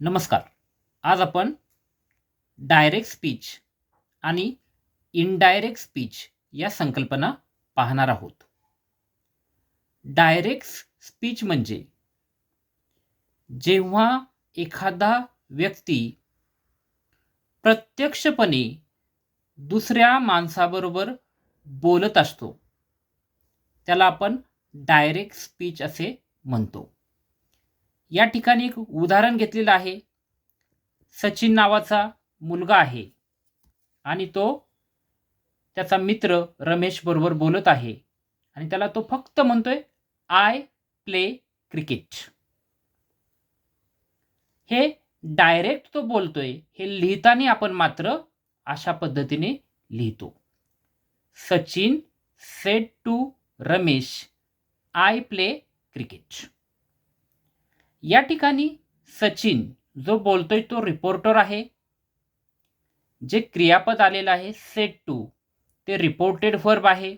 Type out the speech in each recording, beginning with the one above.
नमस्कार. आज आपण डायरेक्ट स्पीच आणि इनडायरेक्ट स्पीच या संकल्पना पाहणार आहोत. डायरेक्ट स्पीच म्हणजे जेव्हा एखादा व्यक्ती प्रत्यक्षपणे दुसऱ्या माणसाबरोबर बोलत असतो, त्याला आपण डायरेक्ट स्पीच असे म्हणतो. या ठिकाणी एक उदाहरण घेतलेलं आहे. सचिन नावाचा मुलगा आहे आणि तो त्याचा मित्र रमेश बरोबर बोलत आहे आणि त्याला तो फक्त म्हणतोय आय प्ले क्रिकेट. हे डायरेक्ट तो बोलतोय, हे लिहिताना आपण मात्र अशा पद्धतीने लिहितो. Sachin said to Ramesh I play cricket. या ठिकाणी सचिन जो बोलतोय तो रिपोर्टर आहे. जे क्रियापद आलेलं आहे सेड टू ते रिपोर्टेड वर्ब आहे.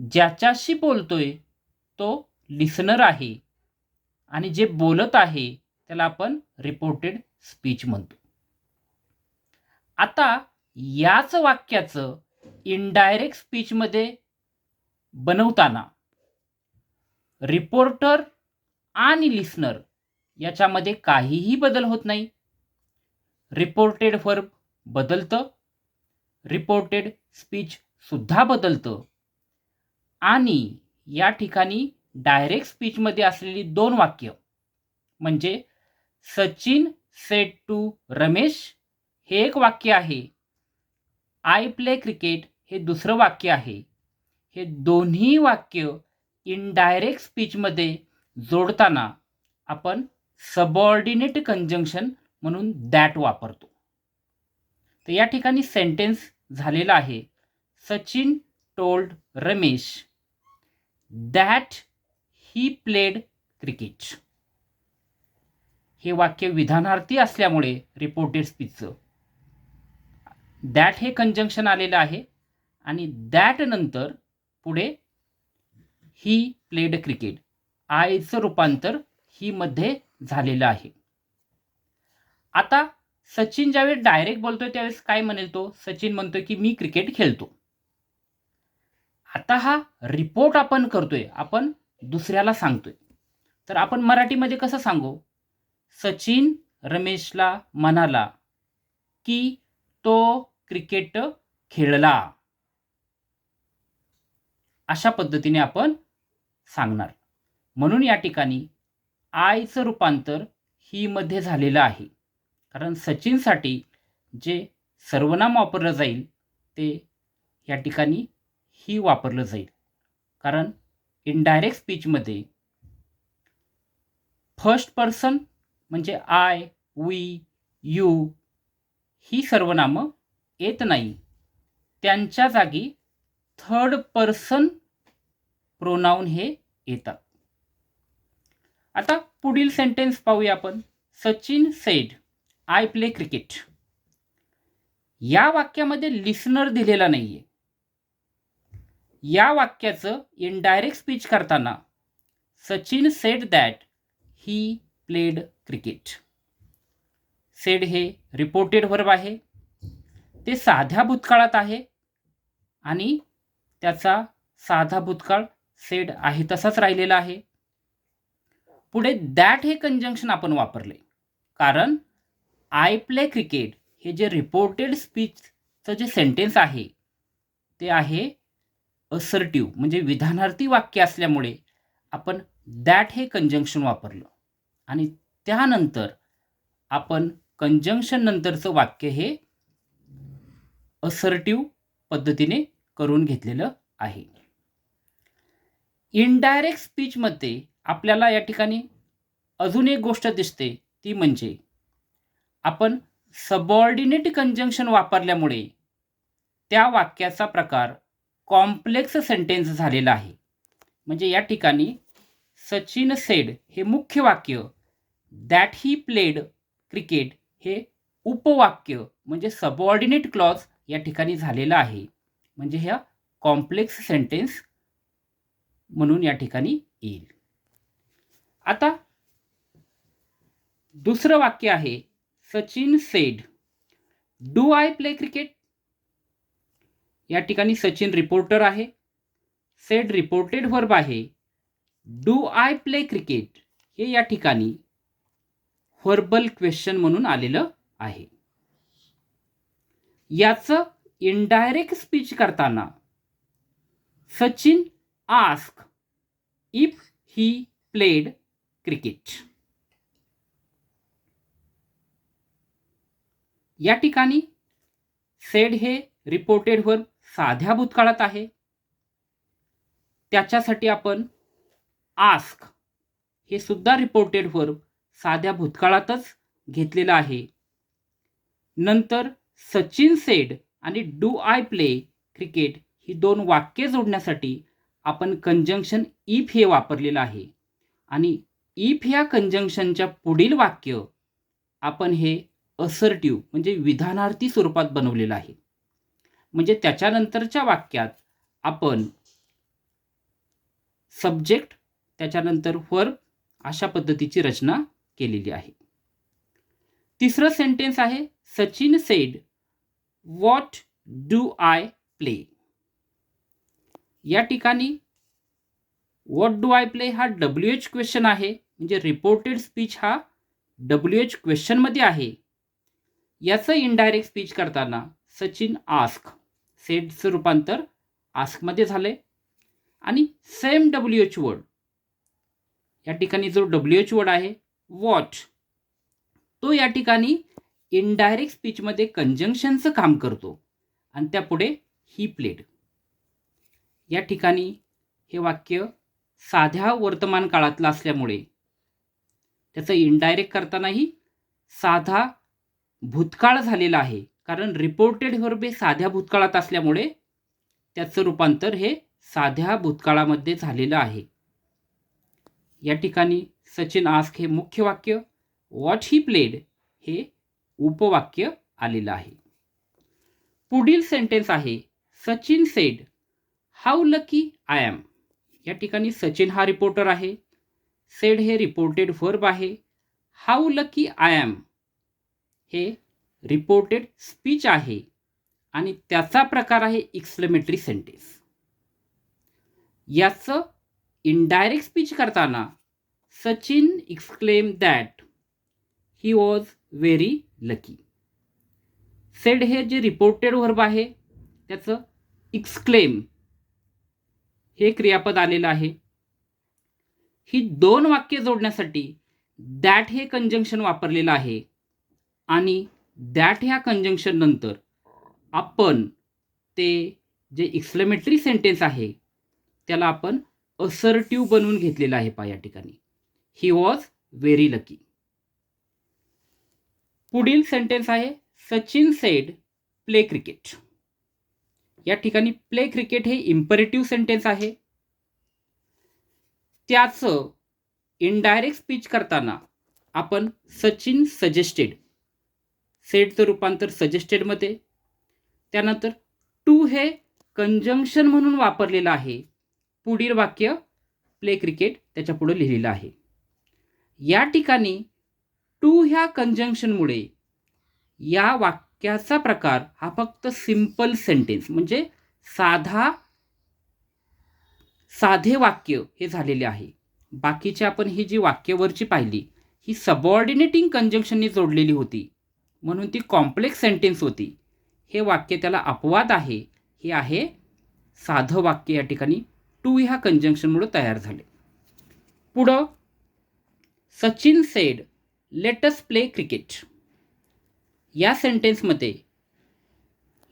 ज्याच्याशी बोलतोय तो लिसनर आहे आणि जे बोलत आहे त्याला आपण रिपोर्टेड स्पीच म्हणतो. आता याच वाक्याचं इनडायरेक्ट स्पीचमध्ये बनवताना रिपोर्टर आणि लिसनर याच्यामध्ये काहीही बदल होत नाही. रिपोर्टेड वर्ब बदलतं, रिपोर्टेड स्पीच सुद्धा बदलतं आणि या ठिकाणी डायरेक्ट स्पीचमध्ये असलेली दोन वाक्य म्हणजे सचिन सेड टू रमेश हे एक वाक्य आहे, आय प्ले क्रिकेट हे दुसरं वाक्य आहे. हे दोन्ही वाक्य इनडायरेक्ट स्पीचमध्ये जोडताना आपण सबऑर्डिनेट कंजंक्शन म्हणून दॅट वापरतो. तर या ठिकाणी सेंटेन्स झालेला आहे, Sachin told Ramesh that he played cricket. हे वाक्य विधानार्थी असल्यामुळे रिपोर्टेड स्पीचचं दॅट हे कंजंक्शन आलेलं आहे आणि दॅट नंतर पुढे ही प्लेड क्रिकेट आयचं रूपांतर ही मध्ये झालेलं आहे. आता सचिन ज्यावेळेस डायरेक्ट बोलतोय त्यावेळेस काय म्हणेल तो? सचिन म्हणतोय की मी क्रिकेट खेळतो. आता हा रिपोर्ट आपण करतोय, आपण दुसऱ्याला सांगतोय. तर आपण मराठीमध्ये कसं सांगू? सचिन रमेशला म्हणाला की तो क्रिकेट खेळला. अशा पद्धतीने आपण सांगणार. म्हणून या ठिकाणी आयचं रूपांतर ही मध्ये झालेलं आहे. कारण सचिनसाठी जे सर्वनाम वापरलं जाईल ते या ठिकाणी ही वापरलं जाईल. कारण इनडायरेक्ट स्पीचमध्ये फर्स्ट पर्सन म्हणजे आय, वी, यू ही सर्वनामं येत नाही. त्यांच्या जागी थर्ड पर्सन प्रोनाउन हे येतात. आता पुढील सेंटेन्स पाहूया आपण. Sachin said I play cricket. या वाक्यामध्ये लिसनर दिलेला नाहीये. या वाक्याचं इनडायरेक्ट स्पीच करताना Sachin sed that he played cricket. Sed हे रिपोर्टेड वर्ब आहे. ते साध्या भूतकाळात आहे आणि त्याचा साधा भूतकाळ सेड आहे तसाच राहिलेला आहे. पुढे दॅट हे कंजंक्शन आपण वापरले कारण आय प्ले क्रिकेट हे जे रिपोर्टेड स्पीचचं जे सेंटेन्स आहे ते आहे असर्टिव्ह म्हणजे विधानार्थी वाक्य असल्यामुळे आपण दॅट हे कंजंक्शन वापरलं आणि त्यानंतर आपण कंजंक्शन नंतरचं वाक्य हे असर्टिव्ह पद्धतीने करून घेतलेलं आहे. इनडायरेक्ट स्पीचमध्ये आपल्याला या ठिकाणी अजून एक गोष्ट दिसते, ती म्हणजे आपण सबऑर्डिनेट कंजंक्शन वापरल्यामुळे त्या वाक्याचा प्रकार कॉम्प्लेक्स सेंटेन्स झालेला आहे. म्हणजे या ठिकाणी सचिन सेड हे मुख्य वाक्य, दॅट ही प्लेड क्रिकेट हे उपवाक्य म्हणजे सबऑर्डिनेट क्लॉज या ठिकाणी झालेला आहे. म्हणजे ह्या कॉम्प्लेक्स सेंटेन्स म्हणून या ठिकाणी येईल. आता दुसरं वाक्य आहे Sachin sed do I play cricket. या ठिकाणी सचिन रिपोर्टर आहे. सेड रिपोर्टेड वर्ब आहे. डू आय प्ले क्रिकेट हे या ठिकाणी व्हर्बल क्वेश्चन म्हणून आलेलं आहे. याचं इनडायरेक्ट स्पीच करताना Sachin ask if he played cricket. या ठिकाणी सेड हे रिपोर्टेड वर्ब साध्या भूतकाळात आहे. त्याच्यासाठी आपण आस्क हे सुद्धा रिपोर्टेड वर्ब साध्या भूतकाळातच घेतलेलं आहे. नंतर सचिन सेड आणि डू आय प्ले क्रिकेट ही दोन वाक्ये जोडण्यासाठी आपण कंजंक्शन इफ हे वापरलेलं आहे. आणि इफ ह्या कंजंक्शनच्या पुढील वाक्य आपण हे असर्टिव्ह म्हणजे विधानार्थी स्वरूपात बनवलेलं आहे. म्हणजे त्याच्यानंतरच्या वाक्यात आपण सब्जेक्ट त्याच्यानंतर वर्ब अशा पद्धतीची रचना केलेली आहे. तिसरं सेंटेन्स आहे Sachin sed what do I play. या ठिकाणी व्हॉट डू आय प्ले हा WH क्वेश्चन आहे. म्हणजे रिपोर्टेड स्पीच हा WH क्वेश्चनमध्ये आहे. याचं इनडायरेक्ट स्पीच करताना सचिन आस्क सेडचं रूपांतर आस्कमध्ये झाले. आणि सेम WH वर्ड या ठिकाणी जो WH वर्ड आहे व्हॉट तो या ठिकाणी इनडायरेक्ट स्पीचमध्ये कंजंक्शनचं काम करतो आणि त्यापुढे ही प्लेड. या ठिकाणी हे वाक्य साध्या वर्तमान काळातलं असल्यामुळे त्याचं इनडायरेक्ट करतानाही साधा भूतकाळ झालेला आहे. कारण रिपोर्टेड वर्ब हे साध्या भूतकाळात असल्यामुळे त्याचं रूपांतर हे साध्या भूतकाळामध्ये झालेलं आहे. या ठिकाणी सचिन आस्क हे मुख्य वाक्य, व्हॉट ही प्लेड हे उपवाक्य आलेलं आहे. पुढील सेंटेन्स आहे Sachin said how lucky I am. या ठिकाणी सचिन हा रिपोर्टर आहे. सेड हे रिपोर्टेड वर्ब आहे. हाऊ लकी आय एम हे रिपोर्टेड स्पीच आहे आणि त्याचा प्रकार आहे एक्सक्लेमेटरी सेंटेन्स. याचं इनडायरेक्ट स्पीच करताना Sachin exclaim that he was very lucky. Said हे जे रिपोर्टेड वर्ब आहे त्याचं एक्सक्लेम हे क्रियापद आलेलं आहे. ही दोन वाक्य जोडण्यासाठी दॅट हे कंजंक्शन वापरलेलं आहे आणि दॅट ह्या कंजंक्शन नंतर आपण ते जे एक्सक्लेमेटरी सेंटेन्स आहे त्याला आपण असर्टिव्ह बनवून घेतलेलं आहे. या ठिकाणी ही वॉज व्हेरी लकी. पुढील सेंटेन्स आहे सचिन सेड प्ले क्रिकेट. या ठिकाणी प्ले क्रिकेट हे इम्परेटिव्ह सेंटेन्स आहे. त्याचं इनडायरेक्ट स्पीच करताना आपण सचिन सजेस्टेड सेडचं रूपांतर सजेस्टेडमध्ये, त्यानंतर टू हे कंजंक्शन म्हणून वापरलेलं आहे. पुढील वाक्य प्ले क्रिकेट त्याच्या पुढे लिहिलेलं आहे. या ठिकाणी टू ह्या कंजंक्शनमुळे या वाक्याचा प्रकार हा फक्त सिंपल सेंटेन्स म्हणजे साधे वाक्य हे झालेले आहे. बाकीचे आपण ही जी वाक्यवरची पाहिली ही सबऑर्डिनेटिंग कंजंक्शननी जोडलेली होती म्हणून ती कॉम्प्लेक्स सेंटेन्स होती. हे वाक्य त्याला अपवाद आहे. हे आहे साधं वाक्य. या ठिकाणी टू ह्या कंजंक्शनमुळे तयार झाले. पुढं Sachin said let us play cricket. या सेंटेन्समध्ये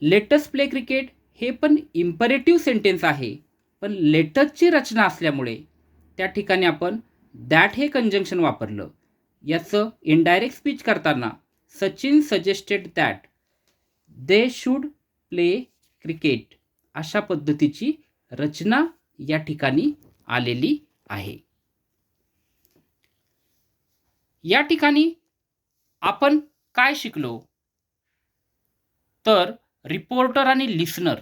लेट अस प्ले क्रिकेट हे पण इम्परेटिव्ह सेंटेन्स आहे. पण लेटसची रचना असल्यामुळे त्या ठिकाणी आपण दॅट हे कंजंक्शन वापरलं. याचं इनडायरेक्ट स्पीच करताना Sachin suggested that they should play cricket अशा पद्धतीची रचना या ठिकाणी आलेली आहे. या ठिकाणी आपण काय शिकलो तर रिपोर्टर आणि लिसनर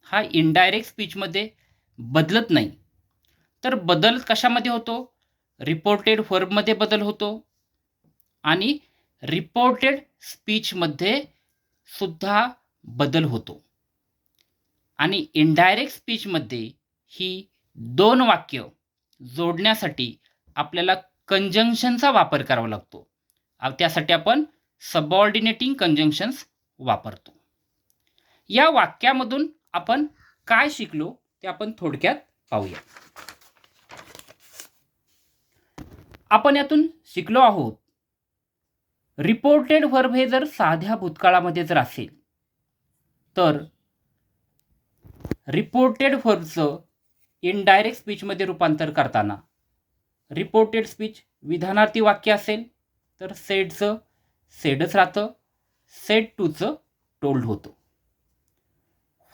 हा इनडायरेक्ट स्पीचमध्ये बदलत नाही. तर बदल कशामध्ये होतो? रिपोर्टेड वर्बमध्ये बदल होतो आणि रिपोर्टेड स्पीचमध्ये सुद्धा बदल होतो. आणि इनडायरेक्ट स्पीचमध्ये ही दोन वाक्य जोडण्यासाठी आपल्याला कंजंक्शनचा वापर करावा लागतो. त्यासाठी आपण सबऑर्डिनेटिंग कंजंक्शन्स वापरतो. या वाक्यामधून आपण काय शिकलो ते आपण थोडक्यात पाहूया. आपण यातून शिकलो आहोत, रिपोर्टेड व्हर्ब हे जर साध्या भूतकाळामध्ये जर असेल तर रिपोर्टेड व्हर्बचं इनडायरेक्ट स्पीचमध्ये रूपांतर करताना रिपोर्टेड स्पीच विधानार्थी वाक्य असेल तर सेडचं सेडच राहतं, सेड टूचं टोल्ड होतं.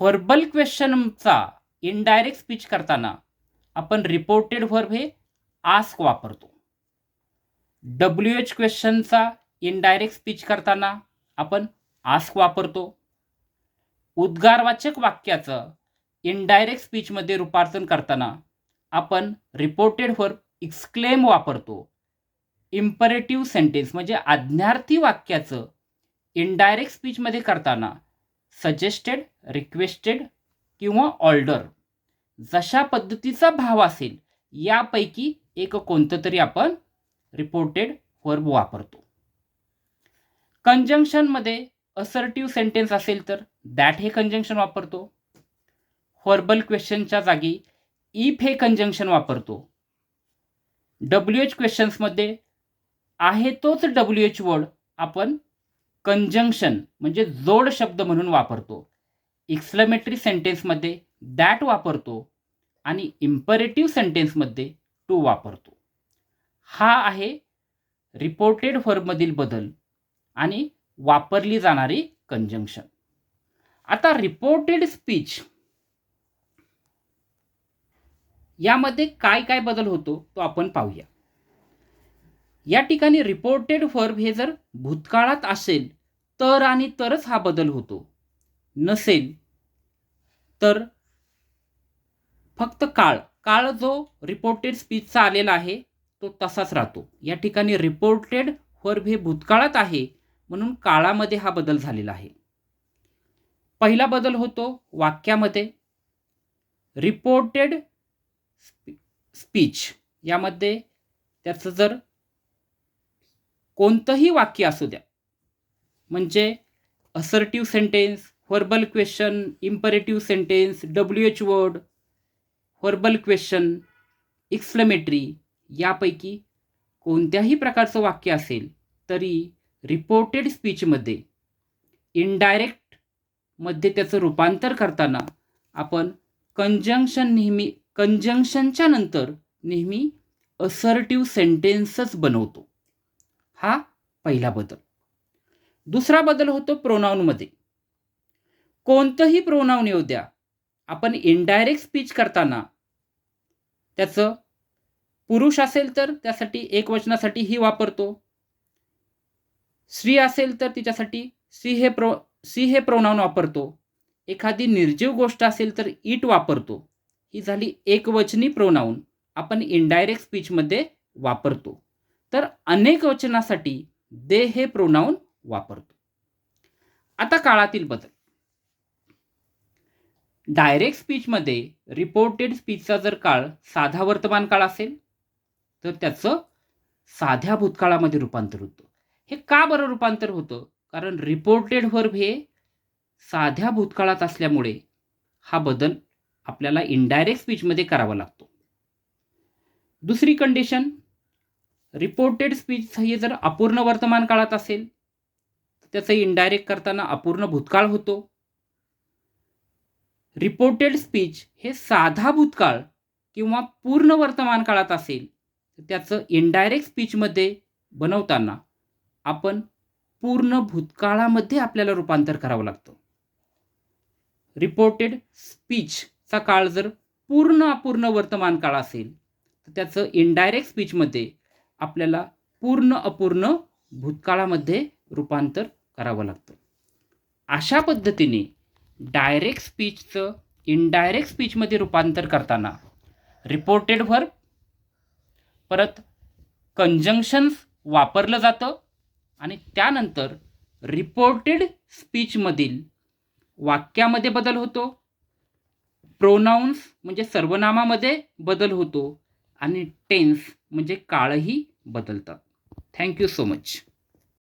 व्हर्बल क्वेश्चनचा इनडायरेक्ट स्पीच करताना आपण रिपोर्टेड व्हर्ब हे आस्क वापरतो. WH क्वेश्चनचा इनडायरेक्ट स्पीच करताना आपण आस्क वापरतो. उद्गारवाचक वाक्याचं इनडायरेक्ट स्पीचमध्ये रूपांतरण करताना आपण रिपोर्टेड व्हर्ब एक्सक्लेम वापरतो. इम्परेटिव्ह सेंटेन्स म्हणजे आज्ञार्थी वाक्याचं इनडायरेक्ट स्पीचमध्ये करताना सजेस्टेड, रिक्वेस्टेड किंवा ऑर्डर जशा पद्धतीचा भाव असेल यापैकी एक कोणतं तरी आपण रिपोर्टेड व्हर्ब वापरतो. कंजंक्शनमध्ये असर्टिव्ह सेंटेन्स असेल तर दॅट हे कंजंक्शन वापरतो. व्हर्बल क्वेश्चनच्या जागी इफ हे कंजंक्शन वापरतो. WH क्वेश्चन्समध्ये आहे तोच WH वर्ड आपण कंजंक्शन म्हणजे जोड शब्द म्हणून वापरतो. एक्सक्लेमेटरी सेंटेन्समध्ये दॅट वापरतो आणि इम्परेटिव्ह सेंटेन्समध्ये टू वापरतो. हा आहे रिपोर्टेड व्हर्बमधील बदल आणि वापरली जाणारी कंजंक्शन. आता रिपोर्टेड स्पीच यामध्ये काय काय बदल होतो तो आपण पाहूया. या ठिकाणी रिपोर्टेड व्हर्ब हे जर भूतकाळात असेल तर आणि तरच हा बदल होतो, नसेल तर फक्त काळ जो रिपोर्टेड स्पीचचा आलेला आहे तो तसाच राहतो. या ठिकाणी रिपोर्टेड व्हर्ब हे भूतकाळात आहे म्हणून काळामध्ये हा बदल झालेला आहे. पहिला बदल होतो वाक्यामध्ये. रिपोर्टेड स्पीच यामध्ये त्याचं जर कोणतंही वाक्य असू द्या, म्हणजे assertive sentence, verbal question, imperative sentence, WH word, verbal question, exclamatory यापैकी कोणत्याही प्रकारचं वाक्य असेल तरी रिपोर्टेड स्पीचमध्ये इनडायरेक्ट मध्ये त्याचं रूपांतर करताना आपण कंजंक्शनच्या नंतर नेहमी असर्टिव्ह सेंटेन्सच बनवतो. हा पहिला बदल. दुसरा बदल होतो प्रोनाऊनमध्ये. कोणतंही प्रोनाऊन येऊ द्या, आपण इनडायरेक्ट स्पीच करताना त्याचं पुरुष असेल तर त्यासाठी एकवचनासाठी ही वापरतो. स्त्री असेल तर तिच्यासाठी सी हे प्रोनाऊन वापरतो. एखादी निर्जीव गोष्ट असेल तर इट वापरतो. ही झाली एकवचनी प्रोनाऊन आपण इनडायरेक्ट स्पीचमध्ये वापरतो. तर अनेक वचनासाठी दे हे प्रोनाऊन वापरतो. आता काळातील बदल. डायरेक्ट स्पीचमध्ये रिपोर्टेड स्पीचचा जर काळ साधा वर्तमान काळ असेल तर त्याचं साध्या भूतकाळामध्ये रूपांतर होतं. हे का बरं रूपांतर होतं? कारण रिपोर्टेड व्हर्ब हे साध्या भूतकाळात असल्यामुळे हा बदल आपल्याला इनडायरेक्ट स्पीचमध्ये करावा लागतो. दुसरी कंडिशन, रिपोर्टेड स्पीच हे जर अपूर्ण वर्तमान काळात असेल तर त्याचं इनडायरेक्ट करताना अपूर्ण भूतकाळ होतो. रिपोर्टेड स्पीच हे साधा भूतकाळ किंवा पूर्ण वर्तमान काळात असेल तर त्याचं इनडायरेक्ट स्पीचमध्ये बनवताना आपण पूर्ण भूतकाळामध्ये आपल्याला रूपांतर करावं लागतं. रिपोर्टेड स्पीचचा काळ जर पूर्ण अपूर्ण वर्तमान काळ असेल तर त्याचं इनडायरेक्ट स्पीचमध्ये आपल्याला पूर्ण अपूर्ण भूतकाळामध्ये रूपांतर करावं लागतं. अशा पद्धतीने डायरेक्ट स्पीचचं इनडायरेक्ट स्पीचमध्ये रूपांतर करताना रिपोर्टेड व्हर्ब परत कंजंक्शन्स वापरलं जातं आणि त्यानंतर रिपोर्टेड स्पीचमधील वाक्यामध्ये बदल होतो, प्रोनाउन्स म्हणजे सर्वनामामध्ये बदल होतो आणि टेन्स म्हणजे काळही बदलतं. Thank you so much.